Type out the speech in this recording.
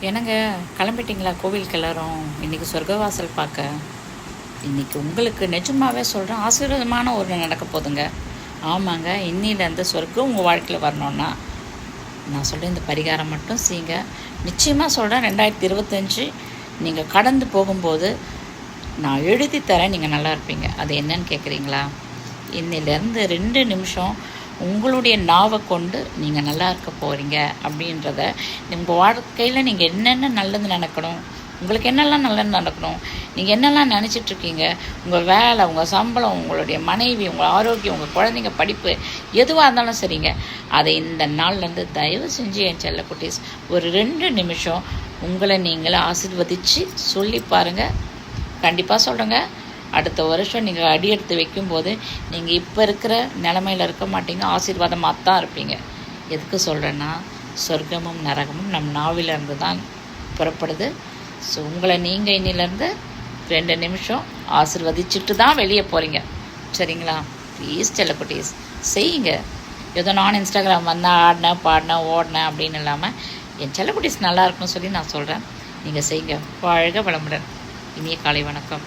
என்னங்க, கிளம்பிட்டீங்களா கோவிலுக்கு எல்லாரும்? இன்றைக்கி சொர்க்கவாசல் பார்க்க. இன்றைக்கி உங்களுக்கு நிஜமாகவே சொல்கிறேன், ஆசீர்வாதமான ஒரு நடக்க போதுங்க. ஆமாங்க, இன்னிலேருந்து சொர்க்கம் உங்கள் வாழ்க்கையில் வரணுன்னா நான் சொல்கிறேன், இந்த பரிகாரம் மட்டும் செய்யுங்க. நிச்சயமாக சொல்கிறேன், 2025 நீங்கள் கடந்து போகும்போது நான் எழுதி தரேன், நீங்கள் நல்லா இருப்பீங்க. அது என்னன்னு கேட்குறீங்களா? இன்னிலேருந்து 2 நிமிஷம் உங்களுடைய நாவை கொண்டு நீங்கள் நல்லா இருக்க போகிறீங்க அப்படின்றத உங்கள் வாழ்க்கையில் நீங்கள் என்னென்ன நல்லது நடக்கணும், உங்களுக்கு என்னெல்லாம் நல்லது நடக்கணும், நீங்கள் என்னெல்லாம் நினச்சிட்ருக்கீங்க, உங்கள் வேலை, உங்கள் சம்பளம், உங்களுடைய மனைவி, உங்கள் ஆரோக்கியம், உங்கள் குழந்தைங்க படிப்பு, எதுவாக இருந்தாலும் சரிங்க, அதை இந்த நாள்லேருந்து தயவு செஞ்சு என் செல்லக்குட்டீஸ் ஒரு 2 நிமிஷம் உங்களை நீங்களே ஆசீர்வதித்து சொல்லி பாருங்கள். கண்டிப்பாக சொல்கிறேங்க, அடுத்த வருஷம் நீங்கள் அடி எடுத்து வைக்கும்போது நீங்கள் இப்போ இருக்கிற நிலமையில் இருக்க மாட்டீங்க, ஆசீர்வாதமாக தான் இருப்பீங்க. எதுக்கு சொல்கிறேன்னா, சொர்க்கமும் நரகமும் நம் நாவிலிருந்து தான் புறப்படுது. ஸோ உங்களை நீங்கள் இன்னிலேருந்து 2 நிமிஷம் ஆசீர்வதிச்சுட்டு தான் வெளியே போகிறீங்க. சரிங்களா? ப்ளீஸ் செல்லக்குட்டீஸ் செய்யுங்க. ஏதோ நான் இன்ஸ்டாகிராம் வந்தேன், ஆடினேன், பாடினேன், ஓடினேன் அப்படின்னு இல்லாமல் என் செல்லக்குட்டீஸ் நல்லா இருக்குன்னு சொல்லி நான் சொல்கிறேன். நீங்கள் செய்யுங்க. வாழ்க வளமுடன். இனிய காலை வணக்கம்.